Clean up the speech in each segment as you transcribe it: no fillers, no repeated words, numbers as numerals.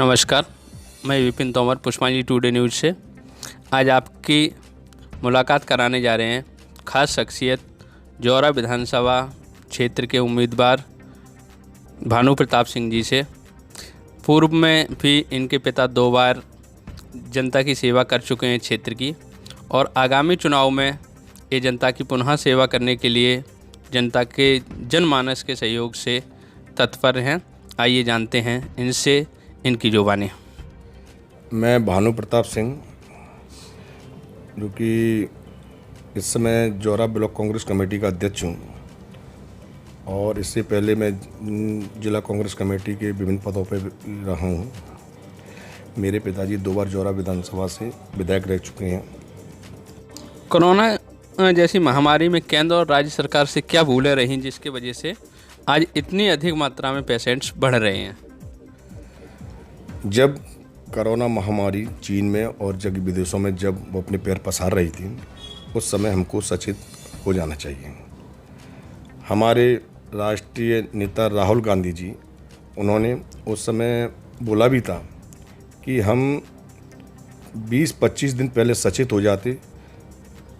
नमस्कार, मैं विपिन तोमर पुष्पांजलि टुडे न्यूज़ से। आज आपकी मुलाकात कराने जा रहे हैं खास शख्सियत जौरा विधानसभा क्षेत्र के उम्मीदवार भानु प्रताप सिंह जी से। पूर्व में भी इनके पिता 2 बार जनता की सेवा कर चुके हैं क्षेत्र की, और आगामी चुनाव में ये जनता की पुनः सेवा करने के लिए जनता के जनमानस के सहयोग से तत्पर हैं। आइए जानते हैं इनसे इनकी जुबानी। मैं भानु प्रताप सिंह, जो कि इस समय जौरा ब्लॉक कांग्रेस कमेटी का अध्यक्ष हूँ, और इससे पहले मैं जिला कांग्रेस कमेटी के विभिन्न पदों पर रहा हूँ। मेरे पिताजी 2 बार जौरा विधानसभा से विधायक रह चुके हैं। कोरोना जैसी महामारी में केंद्र और राज्य सरकार से क्या भूलें रहीं जिसकी वजह से आज इतनी अधिक मात्रा में पेशेंट्स बढ़ रहे हैं? जब कोरोना महामारी चीन में और जग विदेशों में जब वो अपने पैर पसार रही थी, उस समय हमको सचेत हो जाना चाहिए। हमारे राष्ट्रीय नेता राहुल गांधी जी, उन्होंने उस समय बोला भी था कि हम 20-25 दिन पहले सचेत हो जाते,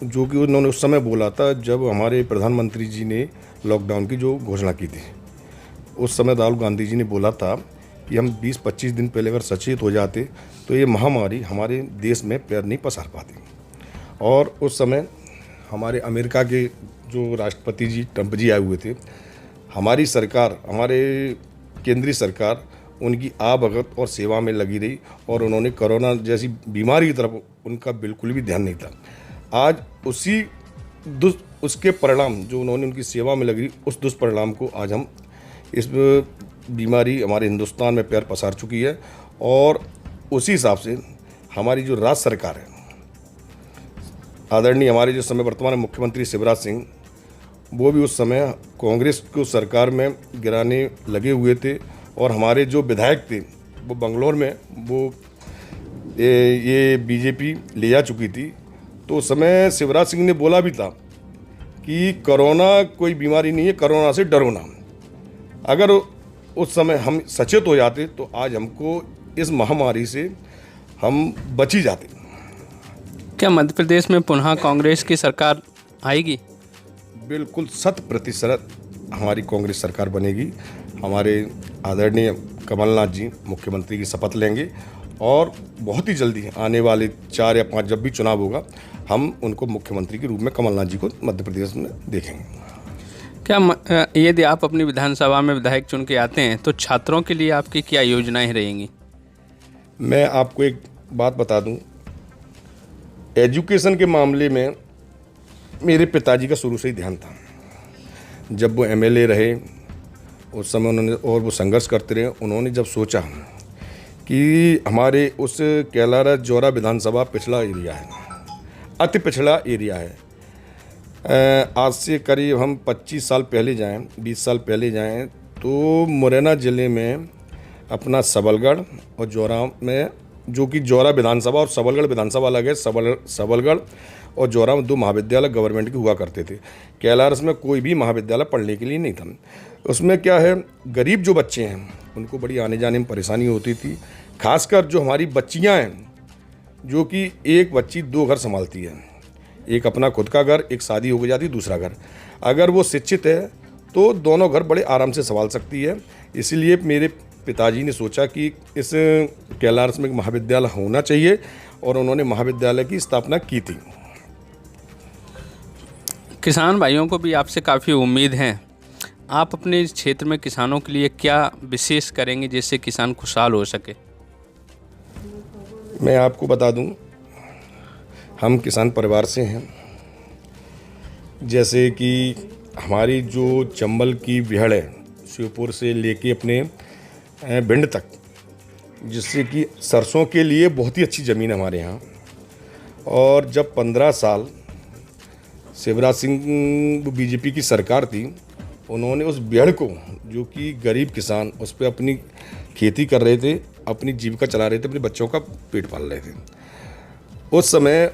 जो कि उन्होंने उस समय बोला था जब हमारे प्रधानमंत्री जी ने लॉकडाउन की जो घोषणा की थी। उस समय राहुल गांधी जी ने बोला था कि हम 20-25 दिन पहले अगर सचेत हो जाते तो ये महामारी हमारे देश में पैर नहीं पसार पाती। और उस समय हमारे अमेरिका के जो राष्ट्रपति जी ट्रंप जी आए हुए थे, हमारी सरकार, हमारे केंद्रीय सरकार उनकी भगत और सेवा में लगी रही, और उन्होंने कोरोना जैसी बीमारी की तरफ उनका बिल्कुल भी ध्यान नहीं था। आज उसके परिणाम जो उन्होंने उनकी सेवा में लगी, उस दुष्परिणाम को आज हम इस बीमारी हमारे हिंदुस्तान में पैर पसार चुकी है। और उसी हिसाब से हमारी जो राज्य सरकार है, आदरणीय हमारे जो समय वर्तमान मुख्यमंत्री शिवराज सिंह, वो भी उस समय कांग्रेस को सरकार में गिराने लगे हुए थे, और हमारे जो विधायक थे वो बंगलौर में वो ये बीजेपी ले जा चुकी थी। तो उस समय शिवराज सिंह ने बोला भी था कि कोरोना कोई बीमारी नहीं है, कोरोना से डरो ना। अगर उस समय हम सचेत हो जाते तो आज हमको इस महामारी से हम बच ही जाते। क्या मध्य प्रदेश में पुनः कांग्रेस की सरकार आएगी? बिल्कुल 100% हमारी कांग्रेस सरकार बनेगी। हमारे आदरणीय कमलनाथ जी मुख्यमंत्री की शपथ लेंगे, और बहुत ही जल्दी आने वाले 4 या 5 जब भी चुनाव होगा, हम उनको मुख्यमंत्री के रूप में कमलनाथ जी को मध्य प्रदेश में देखेंगे। क्या यदि आप अपनी विधानसभा में विधायक चुन के आते हैं तो छात्रों के लिए आपकी क्या योजनाएं रहेंगी? मैं आपको एक बात बता दूं, एजुकेशन के मामले में मेरे पिताजी का शुरू से ही ध्यान था। जब वो एमएलए रहे उस समय उन्होंने, और वो संघर्ष करते रहे, उन्होंने जब सोचा कि हमारे उस कैलारा जौरा विधानसभा पिछड़ा एरिया है, अति पिछड़ा एरिया है। आज से करीब हम 25 साल पहले जाएं, 20 साल पहले जाएं, तो मुरैना ज़िले में अपना सबलगढ़ और जौरा में, जो कि जौरा विधानसभा और सबलगढ़ विधानसभा अलग है, सबलगढ़ और जौरा में 2 महाविद्यालय गवर्नमेंट के हुआ करते थे। कैलारस में कोई भी महाविद्यालय पढ़ने के लिए नहीं था। उसमें क्या है, गरीब जो बच्चे हैं उनको बड़ी आने जाने में परेशानी होती थी। खासकर जो हमारी बच्चियाँ हैं, जो कि एक बच्ची 2 घर संभालती है, एक अपना खुद का घर, एक शादी हो जाती दूसरा घर। अगर वो शिक्षित है तो दोनों घर बड़े आराम से संभाल सकती है। इसीलिए मेरे पिताजी ने सोचा कि इस कैलारस में एक महाविद्यालय होना चाहिए, और उन्होंने महाविद्यालय की स्थापना की थी। किसान भाइयों को भी आपसे काफ़ी उम्मीद है। आप अपने इस क्षेत्र में किसानों के लिए क्या विशेष करेंगे जिससे किसान खुशहाल हो सके? मैं आपको बता दूं, हम किसान परिवार से हैं। जैसे कि हमारी जो चंबल की विहड़ है, शिवपुर से लेके अपने भिंड तक, जिससे कि सरसों के लिए बहुत ही अच्छी ज़मीन है हमारे यहाँ। और जब 15 साल शिवराज सिंह बीजेपी की सरकार थी, उन्होंने उस विहड़ को, जो कि गरीब किसान उस पर अपनी खेती कर रहे थे, अपनी जीविका चला रहे थे, अपने बच्चों का पेट पाल रहे थे, उस समय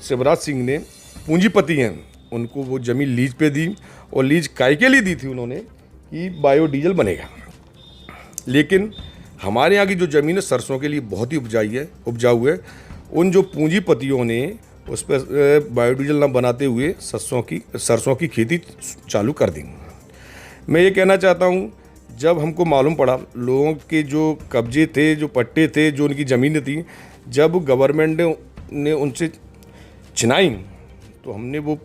शिवराज सिंह ने, पूंजीपति हैं, उनको वो ज़मीन लीज पे दी, और लीज काय के लिए दी थी उन्होंने कि बायोडीजल बनेगा। लेकिन हमारे यहाँ की जो ज़मीन है सरसों के लिए बहुत ही उपजाऊ है। उन जो पूंजीपतियों ने उस पर बायोडीजल न बनाते हुए सरसों की खेती चालू कर दी। मैं ये कहना चाहता हूँ, जब हमको मालूम पड़ा लोगों के जो कब्जे थे, जो पट्टे थे, जो उनकी ज़मीनें थी, जब गवर्नमेंट ने उनसे छिनाई तो हमने वो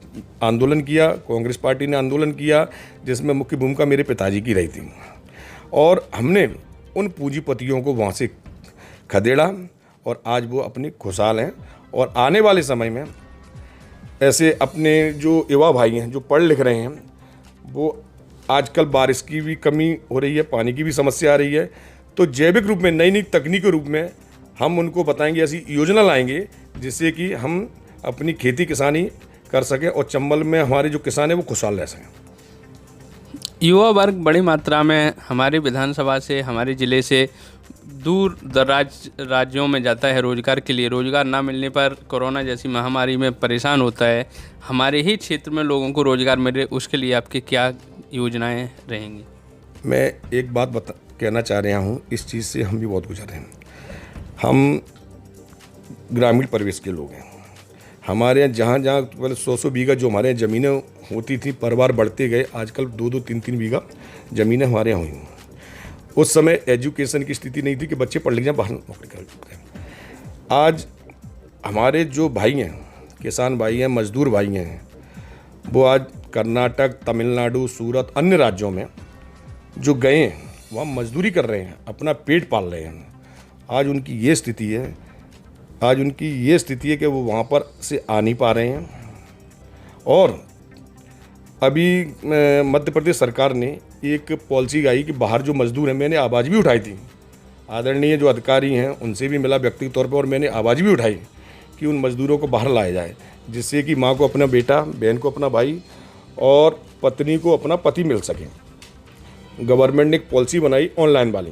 आंदोलन किया, कांग्रेस पार्टी ने आंदोलन किया, जिसमें मुख्य भूमिका मेरे पिताजी की रही थी। और हमने उन पूंजीपतियों को वहाँ से खदेड़ा और आज वो अपने खुशहाल हैं। और आने वाले समय में ऐसे अपने जो युवा भाई हैं जो पढ़ लिख रहे हैं, वो आजकल बारिश की भी कमी हो रही है, पानी की भी समस्या आ रही है, तो जैविक रूप में नई तकनीकी रूप में हम उनको बताएंगे, ऐसी योजना लाएंगे जिससे कि हम अपनी खेती किसानी कर सकें और चंबल में हमारे जो किसान हैं वो खुशहाल रह सकें। युवा वर्ग बड़ी मात्रा में हमारे विधानसभा से, हमारे ज़िले से दूर दराज राज्यों में जाता है रोज़गार के लिए। रोज़गार ना मिलने पर कोरोना जैसी महामारी में परेशान होता है। हमारे ही क्षेत्र में लोगों को रोज़गार मिले, उसके लिए आपकी क्या योजनाएं रहेंगी? मैं एक बात कहना चाह रहा हूँ, इस चीज़ से हम भी बहुत गुजरे हैं। हम ग्रामीण परिवेश के लोग हैं। हमारे यहाँ जहाँ पहले 100 बीघा जो हमारे यहाँ ज़मीनें होती थी, परिवार बढ़ते गए, आजकल 2-2, 3-3 बीघा ज़मीनें हमारे यहाँ हुई। उस समय एजुकेशन की स्थिति नहीं थी कि बच्चे पढ़ लिख जाएं, बाहर नौकरी करें। आज हमारे जो भाई हैं, किसान भाई हैं, मजदूर भाई हैं, वो आज कर्नाटक, तमिलनाडु, सूरत, अन्य राज्यों में जो गए हैं, वहाँ मजदूरी कर रहे हैं, अपना पेट पाल रहे हैं। आज उनकी ये स्थिति है कि वो वहाँ पर से आ नहीं पा रहे हैं। और अभी मध्य प्रदेश सरकार ने एक पॉलिसी आई कि बाहर जो मजदूर हैं, मैंने आवाज़ भी उठाई थी, आदरणीय जो अधिकारी हैं उनसे भी मिला व्यक्तिगत तौर पर, और मैंने आवाज़ भी उठाई कि उन मजदूरों को बाहर लाया जाए, जिससे कि माँ को अपना बेटा, बहन को अपना भाई और पत्नी को अपना पति मिल सके। गवर्नमेंट ने एक पॉलिसी बनाई ऑनलाइन वाली।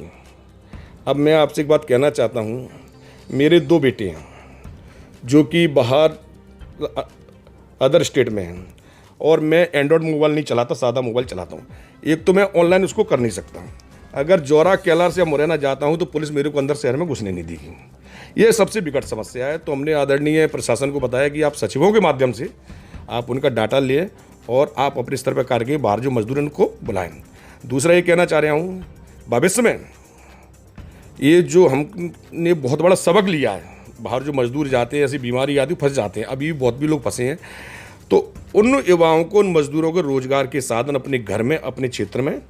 अब मैं आपसे एक बात कहना चाहता हूँ, मेरे 2 बेटे हैं जो कि बाहर अदर स्टेट में हैं, और मैं एंड्रॉयड मोबाइल नहीं चलाता, सादा मोबाइल चलाता हूँ। एक तो मैं ऑनलाइन उसको कर नहीं सकता। अगर जौरा, कैलार से मुरैना जाता हूँ तो पुलिस मेरे को अंदर शहर में घुसने नहीं देगी। ये सबसे विकट समस्या है। तो हमने आदरणीय प्रशासन को बताया कि आप सचिवों के माध्यम से आप उनका डाटा लें और आप अपने स्तर पर करके बाहर जो मजदूर हैं उनको बुलाएं। दूसरा ये कहना चाह रहा हूँ, भविष्य में ये जो हमने बहुत बड़ा सबक लिया है, बाहर जो मजदूर जाते हैं, ऐसी बीमारी आती फंस जाते हैं, अभी बहुत भी लोग फंसे हैं, तो उन युवाओं को, उन मजदूरों को रोजगार के साधन अपने घर में, अपने क्षेत्र में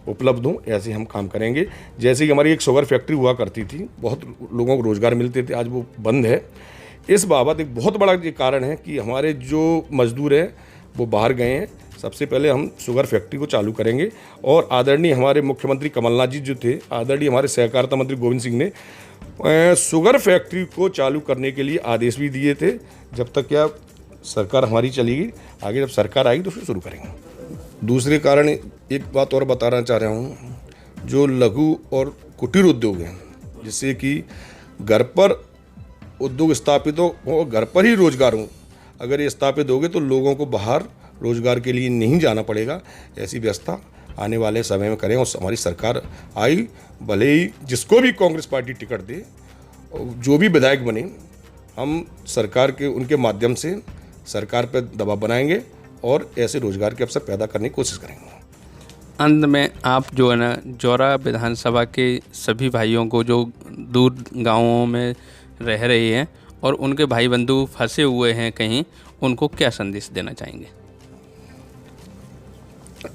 उपलब्ध हों, ऐसे हम काम करेंगे। जैसे कि हमारी एक शुगर फैक्ट्री हुआ करती थी, बहुत लोगों को रोजगार मिलते थे, आज वो बंद है। इस बाबत एक बहुत बड़ा ये कारण है कि हमारे जो मजदूर हैं वो बाहर गए हैं। सबसे पहले हम शुगर फैक्ट्री को चालू करेंगे। और आदरणीय हमारे मुख्यमंत्री कमलनाथ जी जो थे, आदरणीय हमारे सहकारिता मंत्री गोविंद सिंह ने शुगर फैक्ट्री को चालू करने के लिए आदेश भी दिए थे। जब तक क्या सरकार हमारी चलेगी, आगे जब सरकार आएगी तो फिर शुरू करेंगे। दूसरे कारण एक बात और बताना चाह रहा हूँ, जो लघु और कुटीर उद्योग हैं, जिससे कि घर पर उद्योग स्थापित हो, घर पर ही रोजगार हो, अगर ये स्थापित होगे तो लोगों को बाहर रोजगार के लिए नहीं जाना पड़ेगा। ऐसी व्यवस्था आने वाले समय में करें। और हमारी सरकार आई, भले ही जिसको भी कांग्रेस पार्टी टिकट दे, जो भी विधायक बने, हम सरकार के उनके माध्यम से सरकार पर दबाव बनाएंगे और ऐसे रोजगार के अवसर पैदा करने की कोशिश करेंगे। अंत में आप जो है ना, जौरा विधानसभा के सभी भाइयों को जो दूर गांवों में रह रहे हैं और उनके भाई बंधु फंसे हुए हैं कहीं, उनको क्या संदेश देना चाहेंगे?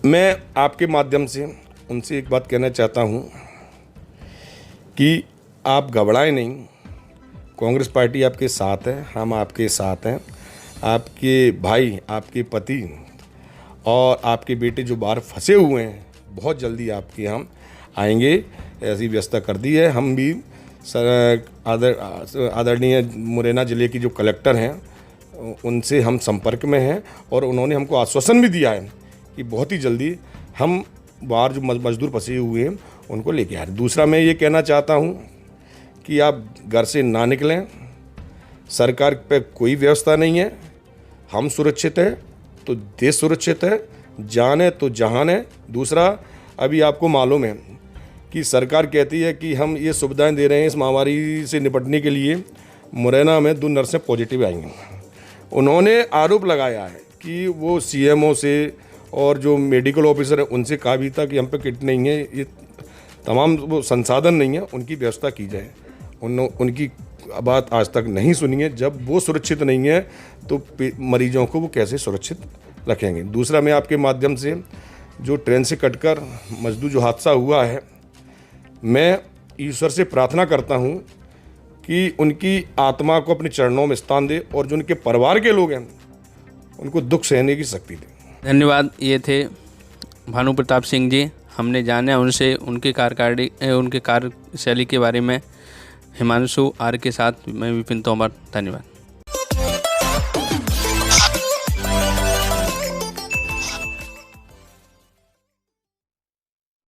मैं आपके माध्यम से उनसे एक बात कहना चाहता हूं कि आप घबराएं नहीं। कांग्रेस पार्टी आपके साथ है, हम आपके साथ हैं। आपके भाई, आपके पति और आपके बेटे जो बाहर फंसे हुए हैं, बहुत जल्दी आपके यहाँ आएंगे। ऐसी व्यवस्था कर दी है। हम भी आदरणीय मुरैना ज़िले की जो कलेक्टर हैं उनसे हम संपर्क में हैं और उन्होंने हमको आश्वासन भी दिया है कि बहुत ही जल्दी हम बाहर जो मजदूर फंसे हुए हैं उनको लेके आ रहे हैं। दूसरा मैं ये कहना चाहता हूँ कि आप घर से ना निकलें। सरकार पे कोई व्यवस्था नहीं है। हम सुरक्षित हैं तो देश सुरक्षित है, जान है तो जहान है। दूसरा, अभी आपको मालूम है कि सरकार कहती है कि हम ये सुविधाएं दे रहे हैं इस महामारी से निपटने के लिए। मुरैना में 2 नर्सें पॉजिटिव आई हैं। उन्होंने आरोप लगाया है कि वो सीएमओ से और जो मेडिकल ऑफिसर है उनसे कहा भी था कि हम पे किट नहीं है, ये तमाम वो संसाधन नहीं है, उनकी व्यवस्था की जाए। उनकी बात आज तक नहीं सुनी है। जब वो सुरक्षित नहीं है तो मरीजों को वो कैसे सुरक्षित रखेंगे। दूसरा, मैं आपके माध्यम से जो ट्रेन से कटकर मजदूर जो हादसा हुआ है, मैं ईश्वर से प्रार्थना करता हूँ कि उनकी आत्मा को अपने चरणों में स्थान दे और जो उनके परिवार के लोग हैं उनको दुख सहने की शक्ति दे। धन्यवाद। ये थे भानु प्रताप सिंह जी। हमने जाना उनसे उनके कार्यशैली के बारे में। हिमांशु आर के साथ मैं विपिन तोमर। धन्यवाद।